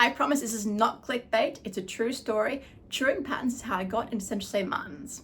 I promise this is not clickbait, it's a true story. Chewing patterns is how I got into Central St. Martin's.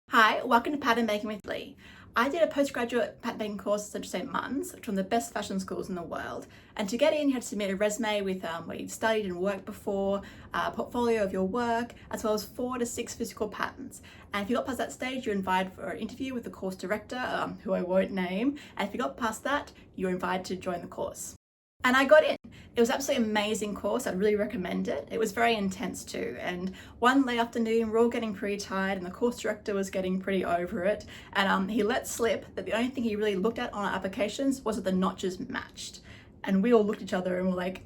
Hi, welcome to Pattern Making with Lee. I did a postgraduate pattern making course at Central St. Martin's, which is one of the best fashion schools in the world. And to get in, you had to submit a resume with where you'd studied and worked before, a portfolio of your work, as well as 4 to 6 physical patterns. And if you got past that stage, you're invited for an interview with the course director, who I won't name. And if you got past that, you're invited to join the course. And I got in. It was absolutely amazing course. I'd really recommend it. It was very intense too. And one late afternoon, we were all getting pretty tired and the course director was getting pretty over it. And he let slip that the only thing he really looked at on our applications was that the notches matched. And we all looked at each other and were like,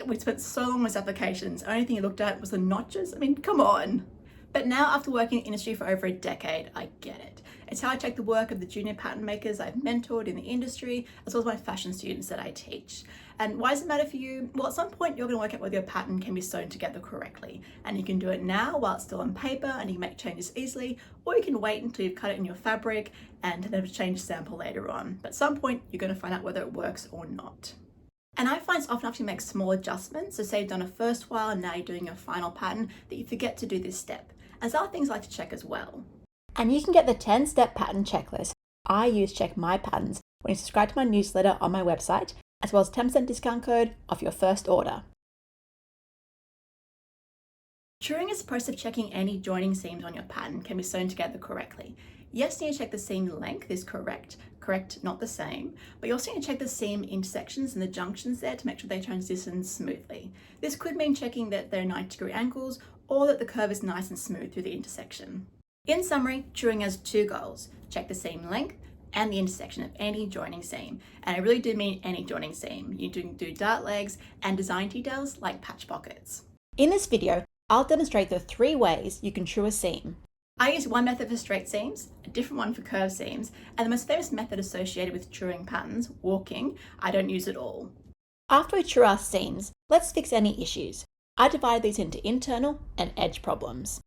we spent so long on these applications. The only thing he looked at was the notches. I mean, come on. But now, after working in the industry for over a decade, I get it. It's how I check the work of the junior pattern makers I've mentored in the industry, as well as my fashion students that I teach. And why does it matter for you? Well, at some point, you're going to work out whether your pattern can be sewn together correctly. And you can do it now while it's still on paper and you can make changes easily, or you can wait until you've cut it in your fabric and then change the sample later on. But at some point, you're going to find out whether it works or not. And I find it's often after you make small adjustments, so say you've done a first while and now you're doing a final pattern, that you forget to do this step. As other things I like to check as well. And you can get the 10-step pattern checklist I use to check my patterns when you subscribe to my newsletter on my website, as well as 10% discount code off your first order. Chewing is the process of checking any joining seams on your pattern can be sewn together correctly. Yes, you need to check the seam length is correct, not the same, but you also need to check the seam intersections and the junctions there to make sure they transition smoothly. This could mean checking that they're 90-degree angles or that the curve is nice and smooth through the intersection. In summary, chewing has 2 goals: check the seam length and the intersection of any joining seam. And I really do mean any joining seam. You can do dart legs and design details like patch pockets. In this video, I'll demonstrate the 3 ways you can chew a seam. I use one method for straight seams, a different one for curved seams, and the most famous method associated with chewing patterns, walking, I don't use at all. After we chew our seams, let's fix any issues. I divide these into internal and edge problems.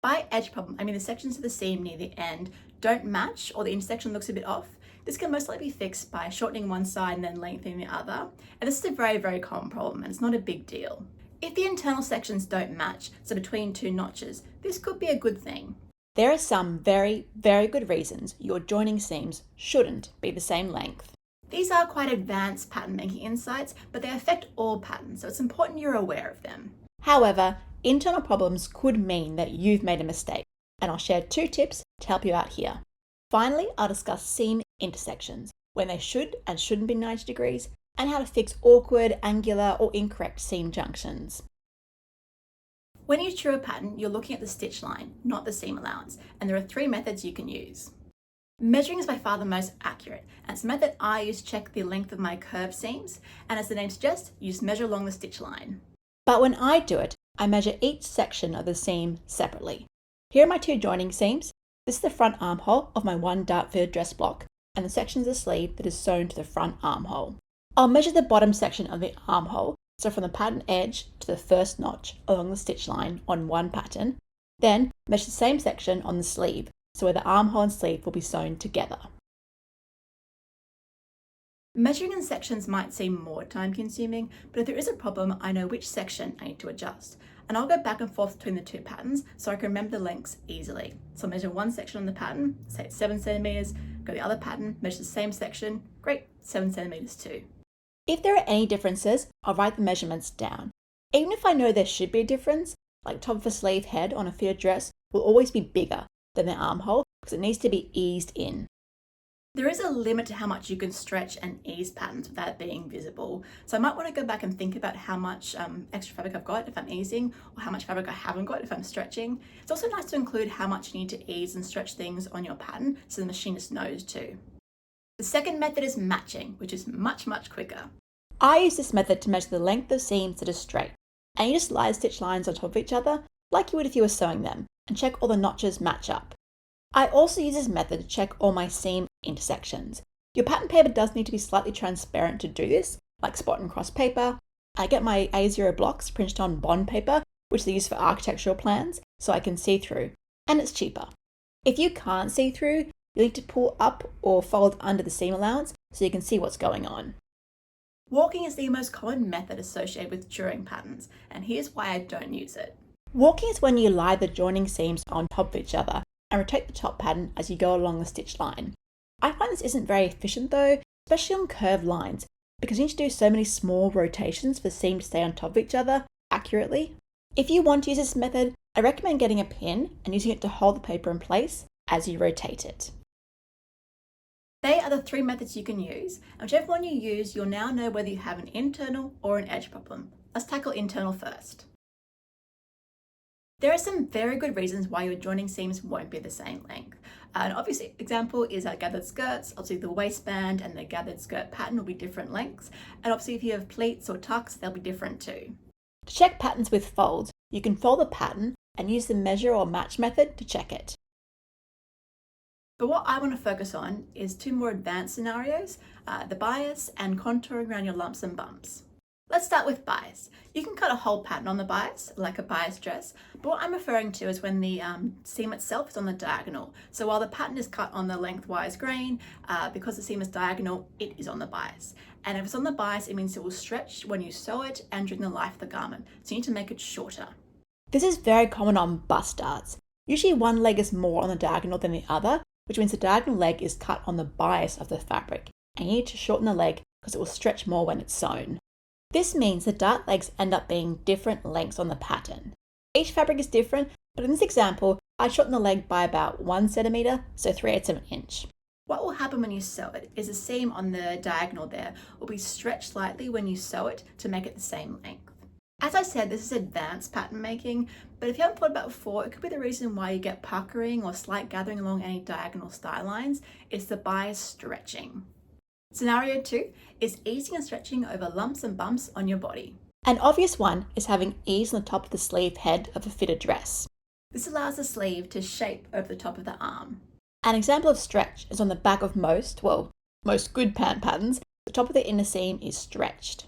By edge problem, I mean the sections of the seam near the end don't match or the intersection looks a bit off. This can most likely be fixed by shortening one side and then lengthening the other. And this is a very, very common problem and it's not a big deal. If the internal sections don't match, so between 2 notches, this could be a good thing. There are some very, very good reasons your joining seams shouldn't be the same length. These are quite advanced pattern making insights, but they affect all patterns, so it's important you're aware of them. However, internal problems could mean that you've made a mistake, and I'll share 2 tips to help you out here. Finally, I'll discuss seam intersections, when they should and shouldn't be 90 degrees, and how to fix awkward, angular, or incorrect seam junctions. When you chew a pattern, you're looking at the stitch line, not the seam allowance, and there are 3 methods you can use. Measuring is by far the most accurate, and it's a method I use to check the length of my curved seams, and as the name suggests, you just measure along the stitch line. But when I do it, I measure each section of the seam separately. Here are my 2 joining seams. This is the front armhole of my 1 dart fitted dress block, and the section of the sleeve that is sewn to the front armhole. I'll measure the bottom section of the armhole, so from the pattern edge to the first notch along the stitch line on one pattern, then measure the same section on the sleeve, so where the armhole and sleeve will be sewn together. Measuring in sections might seem more time consuming, but if there is a problem, I know which section I need to adjust. And I'll go back and forth between the 2 patterns so I can remember the lengths easily. So I'll measure one section on the pattern, say it's 7 centimeters, go to the other pattern, measure the same section, great, 7 centimeters too. If there are any differences, I'll write the measurements down. Even if I know there should be a difference, like top of a sleeve head on a fitted dress will always be bigger than the armhole because it needs to be eased in. There is a limit to how much you can stretch and ease patterns without being visible. So I might want to go back and think about how much extra fabric I've got if I'm easing, or how much fabric I haven't got if I'm stretching. It's also nice to include how much you need to ease and stretch things on your pattern so the machinist knows too. The second method is matching, which is much, much quicker. I use this method to measure the length of seams that are straight, and you just lie the stitch lines on top of each other like you would if you were sewing them, and check all the notches match up. I also use this method to check all my seam intersections. Your pattern paper does need to be slightly transparent to do this, like spot and cross paper. I get my A0 blocks printed on bond paper, which they use for architectural plans, so I can see through, and it's cheaper. If you can't see through, you need to pull up or fold under the seam allowance so you can see what's going on. Walking is the most common method associated with drawing patterns, and here's why I don't use it. Walking is when you lie the joining seams on top of each other and rotate the top pattern as you go along the stitch line. I find this isn't very efficient though, especially on curved lines, because you need to do so many small rotations for the seam to stay on top of each other accurately. If you want to use this method, I recommend getting a pin and using it to hold the paper in place as you rotate it. They are the 3 methods you can use, and whichever one you use, you'll now know whether you have an internal or an edge problem. Let's tackle internal first. There are some very good reasons why your joining seams won't be the same length. An obvious example is our gathered skirts. Obviously the waistband and the gathered skirt pattern will be different lengths, and obviously if you have pleats or tucks, they'll be different too. To check patterns with folds, you can fold the pattern and use the measure or match method to check it. But what I want to focus on is 2 more advanced scenarios, the bias and contouring around your lumps and bumps. Let's start with bias. You can cut a whole pattern on the bias, like a bias dress, but what I'm referring to is when the seam itself is on the diagonal. So while the pattern is cut on the lengthwise grain, because the seam is diagonal, it is on the bias. And if it's on the bias, it means it will stretch when you sew it and during the life of the garment. So you need to make it shorter. This is very common on bust darts. Usually one leg is more on the diagonal than the other, which means the diagonal leg is cut on the bias of the fabric, and you need to shorten the leg because it will stretch more when it's sewn. This means the dart legs end up being different lengths on the pattern. Each fabric is different, but in this example, I shortened the leg by about 1 centimeter, so 3/8 of an inch. What will happen when you sew it is the seam on the diagonal there will be stretched slightly when you sew it to make it the same length. As I said, this is advanced pattern making, but if you haven't thought about it before, it could be the reason why you get puckering or slight gathering along any diagonal style lines. It's the bias stretching. Scenario 2 is easing and stretching over lumps and bumps on your body. An obvious one is having ease on the top of the sleeve head of a fitted dress. This allows the sleeve to shape over the top of the arm. An example of stretch is on the back of most good pant patterns, the top of the inner seam is stretched.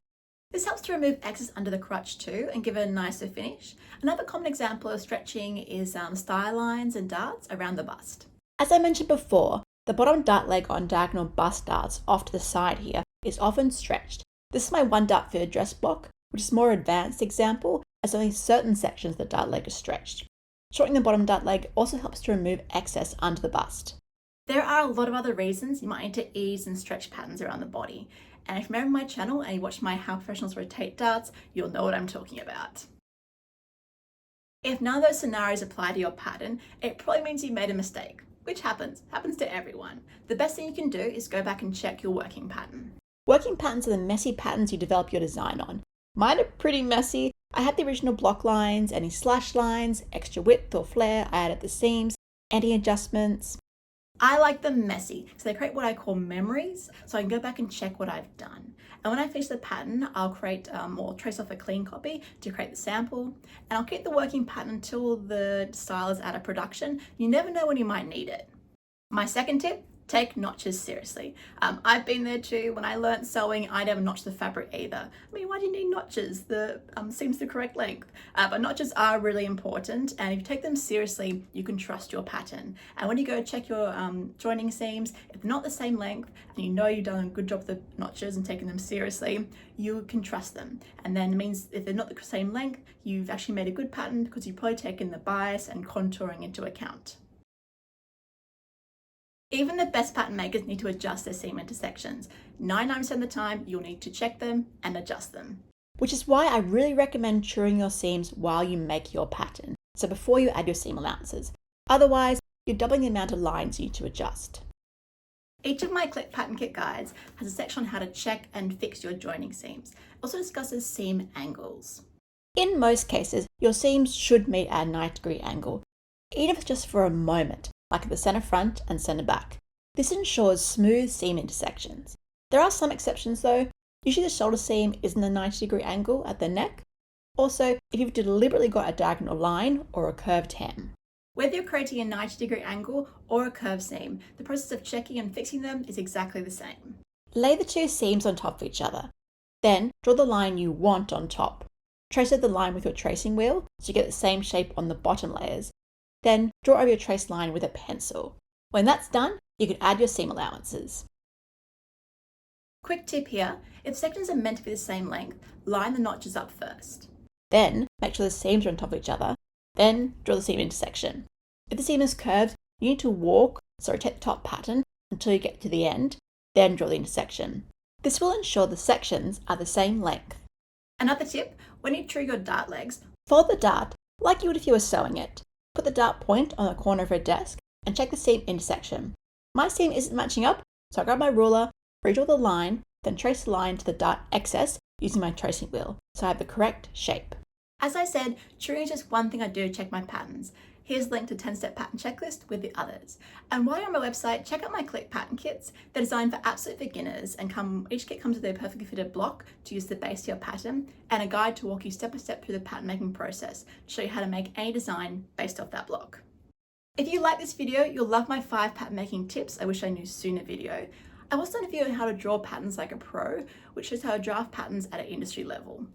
This helps to remove excess under the crotch too and give it a nicer finish. Another common example of stretching is style lines and darts around the bust. As I mentioned before, the bottom dart leg on diagonal bust darts off to the side here is often stretched. This is my 1 dart fitted dress block, which is a more advanced example as only certain sections of the dart leg are stretched. Shortening the bottom dart leg also helps to remove excess under the bust. There are a lot of other reasons you might need to ease and stretch patterns around the body. And if you remember my channel and you watch my How Professionals Rotate Darts, you'll know what I'm talking about. If none of those scenarios apply to your pattern, it probably means you made a mistake, which happens to everyone. The best thing you can do is go back and check your working pattern. Working patterns are the messy patterns you develop your design on. Mine are pretty messy. I had the original block lines, any slash lines, extra width or flare, I added the seams, any adjustments. I like them messy, so they create what I call memories, so I can go back and check what I've done. And when I finish the pattern, I'll create or trace off a clean copy to create the sample, and I'll keep the working pattern until the style is out of production. You never know when you might need it. My second tip, take notches seriously. I've been there too. When I learnt sewing, I never notched the fabric either. I mean, why do you need notches? The seam's the correct length. But notches are really important, and if you take them seriously, you can trust your pattern. And when you go check your joining seams, if they're not the same length, and you know you've done a good job with the notches and taken them seriously, you can trust them. And then it means if they're not the same length, you've actually made a good pattern because you've probably taken the bias and contouring into account. Even the best pattern makers need to adjust their seam intersections. 99% of the time, you'll need to check them and adjust them. Which is why I really recommend truing your seams while you make your pattern, so before you add your seam allowances. Otherwise, you're doubling the amount of lines you need to adjust. Each of my Click Pattern Kit guides has a section on how to check and fix your joining seams. It also discusses seam angles. In most cases, your seams should meet at a 90-degree angle, even if it's just for a moment, like at the center front and center back. This ensures smooth seam intersections. There are some exceptions though. Usually the shoulder seam isn't a 90-degree angle at the neck. Also, if you've deliberately got a diagonal line or a curved hem. Whether you're creating a 90-degree angle or a curved seam, the process of checking and fixing them is exactly the same. Lay the 2 seams on top of each other. Then draw the line you want on top. Trace over the line with your tracing wheel so you get the same shape on the bottom layers. Then draw over your trace line with a pencil. When that's done, you can add your seam allowances. Quick tip here, if sections are meant to be the same length, line the notches up first. Then make sure the seams are on top of each other, then draw the seam intersection. If the seam is curved, you need to rotate the top pattern until you get to the end, then draw the intersection. This will ensure the sections are the same length. Another tip, when you true your dart legs, follow the dart like you would if you were sewing it. Put the dart point on the corner of your desk and check the seam intersection. My seam isn't matching up, so I grab my ruler, redraw the line, then trace the line to the dart excess using my tracing wheel, so I have the correct shape. As I said, truing is just one thing I do to check my patterns. Here's a link to 10-step pattern checklist with the others. And while you're on my website, check out my click pattern kits. They're designed for absolute beginners and each kit comes with a perfectly fitted block to use the base to your pattern and a guide to walk you step by step through the pattern making process to show you how to make any design based off that block. If you like this video, you'll love my 5 pattern making tips I wish I knew sooner video. I've also done a video on how to draw patterns like a pro, which shows how to draft patterns at an industry level.